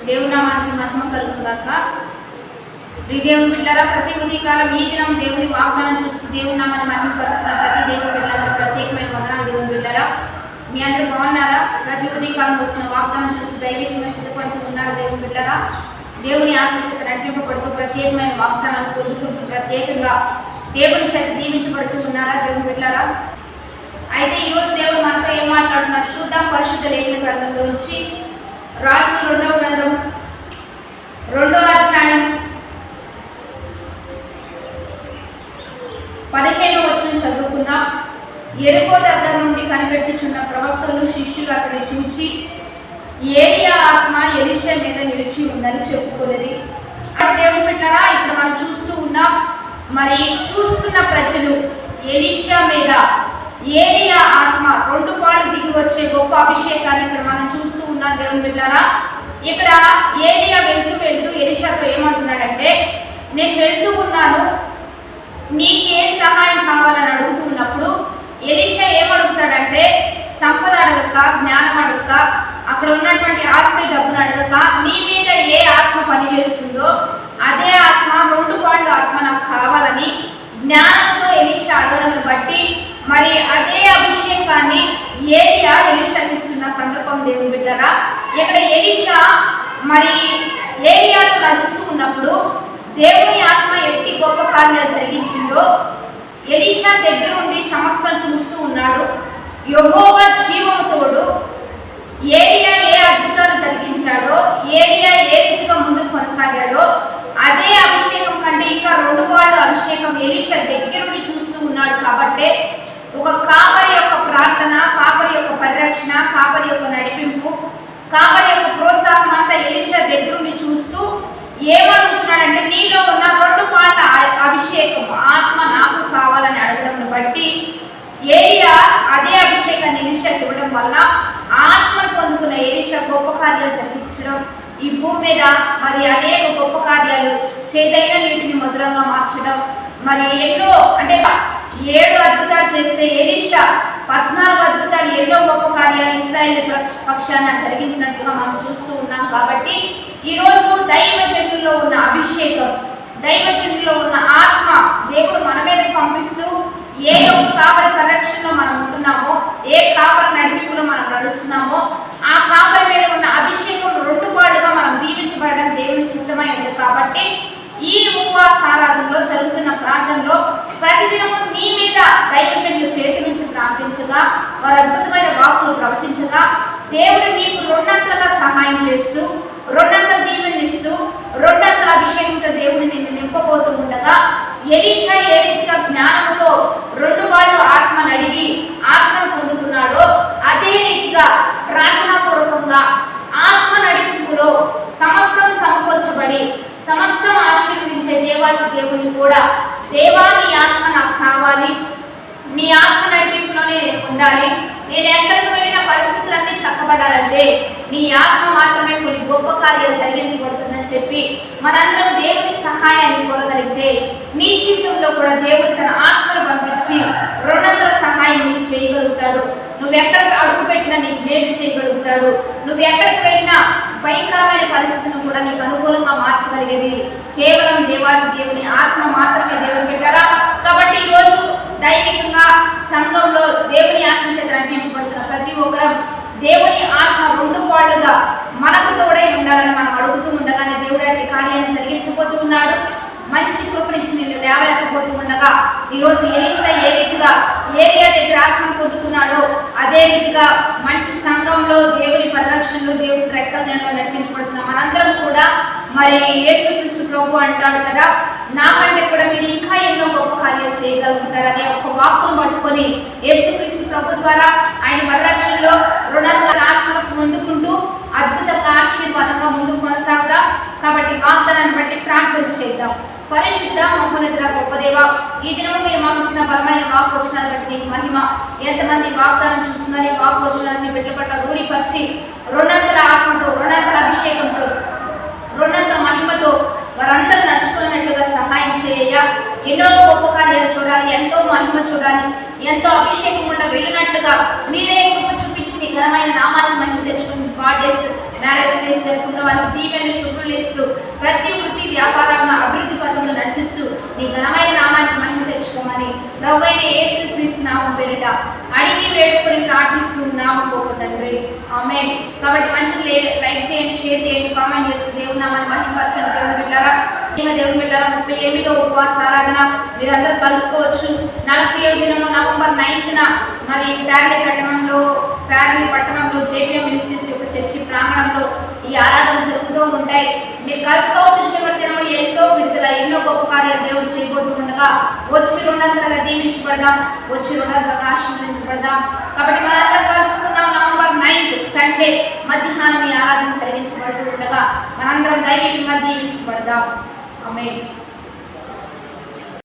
దేవుని నామానికి మహిమ కలుగును గాక. దేవుని బిడ్డలారా, ప్రతి ఉదయకాలం ఈ దినం దేవుని వాగ్దానం చూస్తూ దేవుని నామాన్ని మహిమపరుస్తున్న ప్రతి దేవుని బిడ్డలకు ప్రత్యేకమైన వందనాలు. దేవుని బిడ్డలారా, మీ అందరూ బాగున్నారా? ప్రతి ఉదయకాలం వస్తున్న వాగ్దానం చూస్తూ దైవికంగా సిద్ధపడుతూ ఉన్నారు. దేవుని బిడ్డలారా, దేవుని ఆత్మచేత నడిపింపబడుతూ ప్రత్యేకమైన వాగ్దానాలు పొందుకుంటూ ప్రత్యేకంగా దేవుని చేత దీవించబడుతూ ఉన్నారా? దేవుని బిడ్డలారా, అయితే ఈరోజు దేవుడు మనతో ఏం మాట్లాడుతున్నారు చూద్దాం. పరిశుద్ధ లేఖన గ్రంథంలోంచి రాజుల 2వ గ్రంథం 2వ అధ్యాయం 15వ వచనం చదువుకుందాం. యెరికో దగ్గర నుండి కనిపెట్టుచున్న ప్రవక్తలు శిష్యులు అక్కడిని చూచి ఏలియా ఆత్మ ఎలీషా మీద నిలిచి ఉందని చెప్పుకున్నది. అది దేవుని బిడ్డలారా, ఇక్కడ మనం చూస్తూ ఉన్నాం. మరి చూస్తున్న ప్రజలు ఎలీషా మీద ఏలియా ఆత్మ 2 పాళ్ళు దిగి వచ్చే గొప్ప అభిషేకాన్ని ఇక్కడ మనం చూస్తూ ఉన్నాం. దేవుని బిడ్డలారా, ఇక్కడ ఏలియా వెళ్తూ ఎలీషాతో ఏమంటున్నాడంటే, నేను వెళ్తూ ఉన్నాను, నీకేం సహాయం కావాలని అడుగుతున్నప్పుడు ఎలీషా ఏమడుగుతాడంటే, సంపద అడగక, జ్ఞానం అడగక, అక్కడ ఉన్నటువంటి ఆస్తి డబ్బును అడగక, నీ మీద ఏ ఆత్మ పనిచేస్తుందో అదే ఆత్మ 2 పాళ్ళు ఆత్మ నాకు కావాలని జ్ఞానంతో ఎలీషా అడగడం బట్టి మరి అదే అభిషేకాన్ని ఎలీషాకి ఇస్తున్న సందర్భం. దేవుని బిడ్డలారా, ఇక్కడ ఎలీషా మరి ఏలియాతో నడుస్తూ ఉన్నప్పుడు దేవుని ఆత్మ ఎట్టి గొప్ప కార్యాలు జరిగించిందో ఎలీషా దగ్గరుండి సమస్తం చూస్తూ ఉన్నాడు. యెహోవా జీవము తోడు ఏలియా ఏ అద్భుతాలు జరిగించాడో, ఏలియా ఏ రీతిగా ముందుకు కొనసాగాడో అదే అభిషేకం కంటే ఇంకా 2 పాళ్ళు అభిషేకం ఎలీషా దగ్గరుండి చూస్తూ ఉన్నాడు. కాబట్టి ఒక కాపరి యొక్క ప్రార్థన, కాపరి యొక్క పరిరక్షణ, కాపరి యొక్క నడిపింపు, కాపరి యొక్క ప్రోత్సాహం అంతా ఎలీషా దగ్గరుండి చూస్తూ ఏమనుకుంటున్నాడంటే, నీలో ఉన్న 2 పాళ్ళ అభిషేకం ఆత్మ నాకు కావాలని అడగడం బట్టి ఏలియా అదే అభిషేకాన్ని ఎలీషాకి ఇవ్వడం వల్ల ఆత్మను పొందుకున్న ఎలీషా గొప్ప కార్యాలు జరిగించడం, ఈ భూమి మీద మరి అనేక గొప్ప కార్యాలు, చేదైన నీటిని మధురంగా మార్చడం, మరి ఎన్నో అంటే 7 అద్భుతాలు చేస్తే ఎలీషా 14 అద్భుతాలు, ఎన్నో గొప్ప కార్యాలు ఇశ్రాయేలు పక్షాన జరిగించినట్టుగా మనం చూస్తూ ఉన్నాం. కాబట్టి ఈరోజు దైవజనుల్లో ఉన్న అభిషేకం, దైవజనుల్లో ఉన్న ఆత్మ దేవుడు మన మీద పంపిస్తూ ఏ ఒక్క కాపరి పరిరక్షణలో మనం ఉంటున్నామో, ఏ కాపరి నడిపింపులో మనం నడుస్తున్నామో ఆ కాపరి మీద ఉన్న అభిషేకం 2 పాళ్ళుగా మనం దీవించబడడం దేవుని చిత్తమై ఉంది. కాబట్టి ఈ ఉపవాస ఆరాధనలో జరుగుతున్న ప్రార్థనలో ప్రతిదినము నీ మీద దైవజనులు చేతి నుంచి ప్రార్థించగా, వారు అద్భుతమైన వాక్కులు ప్రవచించగా దేవుడు నీకు 2 సహాయం చేస్తూ, 2 దీవెనిస్తూ, 2 అభిషేకంతో దేవుడు నిన్ను నింపబోతూ ఉండగా ఎలీషా ఏ రీతిగా జ్ఞానంతో 2 పాళ్ళు ఆత్మను అడిగి ఆత్మను పొందుకున్నాడో అదే రీతిగా ప్రార్థనాపూర్వకంగా ఆత్మ నడిపింపులో సమస్తం సమకూర్చబడి సమస్తం ఆశీర్వదించే దేవుని కూడా, దేవా నీ ఆత్మ నాకు కావాలి, నీ ఆత్మ నడిపింపులోనే నేను ఉండాలి, నేను ఎక్కడికి వెళ్ళిన పరిస్థితులన్నీ చక్కబడాలంటే నీ ఆత్మ మాత్రమే కొన్ని గొప్ప కార్యాలు జరిగించబడుతుందని చెప్పి మనందరం దేవుని సహాయాన్ని కోరగలిగితే నీ జీవితంలో కూడా దేవుడు తన ఆత్మను పంపించి 2 సహాయం నీకు చేయగలుగుతాడు. నువ్వు ఎక్కడ అడుగు పెట్టినా నీకు మేలు చేయగలుగుతాడు. నువ్వు ఎక్కడికి వెళ్ళినా భయంకరమైన పరిస్థితులను కూడా నీకు అనుకూలంగా మార్చగలిగేది కేవలం దేవుని ఆత్మ మాత్రమే. దేవుని బిడ్డలారా, కాబట్టి ఈరోజు దైవికంగా సంఘంలో దేవుని ఆత్మ చేత నడిపించబడుతున్న ప్రతి ఒక్కరం దేవుని ఆత్మ 2 పాళ్ళుగా మనకు తోడై ఉండాలని మనం అడుగుతూ ఉండగానే దేవుడు అట్టి కార్యాన్ని జరిగించబోతూ ఉన్నాడు. మంచి కృపనిచ్చి నిన్ను లేవలేకపోతూ ఉండగా ఈరోజు ఎలీషా ఏ రీతిగా ఏలియా దగ్గర ఆత్మను పొందుకున్నాడో అదే రీతిగా మంచి సంఘంలో దేవుని పరిరక్షణలో దేవుని రెక్కల నెలలో నడిపించబడుతున్న మనందరం కూడా మరి యేసుక్రీస్తు ప్రభు అంటాడు కదా, నాకంటే కూడా మీరు ఇంకా ఎన్నో గొప్ప కార్యాలు చేయగలుగుతారనే ఒక వాక్కును పట్టుకొని యేసుక్రీస్తు ప్రభు ద్వారా ఆయన పరిరక్షణలో 2 ఆత్మను పొందుకుంటూ అద్భుతంగా ఆశీర్వాదంగా ముందుకు కొనసాగుదాం. కాబట్టి వాగ్దానాన్ని బట్టి ప్రార్థన చేద్దాం. పరిశుద్ధ మహోన్నతుల గొప్ప దేవ, ఈ దినము మీరు మాకు ఇచ్చిన బలమైన వాక్ వచనాలను బట్టి నీకు మహిమ. ఎంతమంది వాగ్దానం చూస్తున్నారు, ఈ వాక్ వచనాన్ని బిడ్డల పట్ల రూఢిపరిచి 2 ఆత్మతో, 2 అభిషేకంతో, 2 మహిమతో వారందరూ నడుచుకున్నట్లుగా సహాయం చేయ. ఎన్నో గొప్ప కార్యాలు చూడాలి, ఎంతో మహిమ చూడాలి, ఎంతో అభిషేకం ఉన్న వెళ్ళినట్లుగా మీరే కృప చూపించి నీ ఘనమైన నామాన్ని మహిమ తెచ్చుకుని బర్త్డేస్, మ్యారేజ్ డేస్, జరుపుకున్న వారికి దీవెన శుభ్రులు ఇస్తూ ప్రతి వృత్తి వ్యాపారాలను అభివృద్ధి పథంలో నడిపిస్తూ నీ ఘనమైన నామానికి మహిమ తెచ్చుకోమని ప్రభువైన యేసుక్రీస్తు నామం పేరిట అడిగి వేడుకొని ప్రార్థిస్తున్నాము గొప్ప తండ్రి, ఆమేన్. కాబట్టి మంచిగా లైక్ చేయండి, షేర్ చేయండి, కామెంట్ చేస్తూ దేవుని నామాన్ని మహిమపరచండి. దేవుని బిడ్డలారా, దేవుని బిడ్డలారా, 38వ ఉపవాస ఆరాధన మీరందరూ కలుసుకోవచ్చు. 40వ దినము నవంబర్ 9న మరి ప్యార్లీ పట్టణంలో జేపీఎం మినిస్ట్రీస్ యొక్క చర్చి ప్రాంగణంలో ఈ ఆరాధన జరుగుతూ ఉంటాయి. మీరు కలుసుకోవచ్చు. చివరి దినము ఎంతో విడుదల, ఎన్నో గొప్ప కార్యాలు దేవుడు చేయబోతుండగా వచ్చి 200గా దీవించబడదాం, వచ్చి 200గా ఆశీర్వదించబడదాం. కాబట్టి మనందరం కలుసుకుందాం. నవంబర్ 9 సండే మధ్యాహ్నం ఈ ఆరాధన జరిగించబడుతూ ఉండగా మనందరం దైవికంగా దీవించబడదాం. ఆమేన్.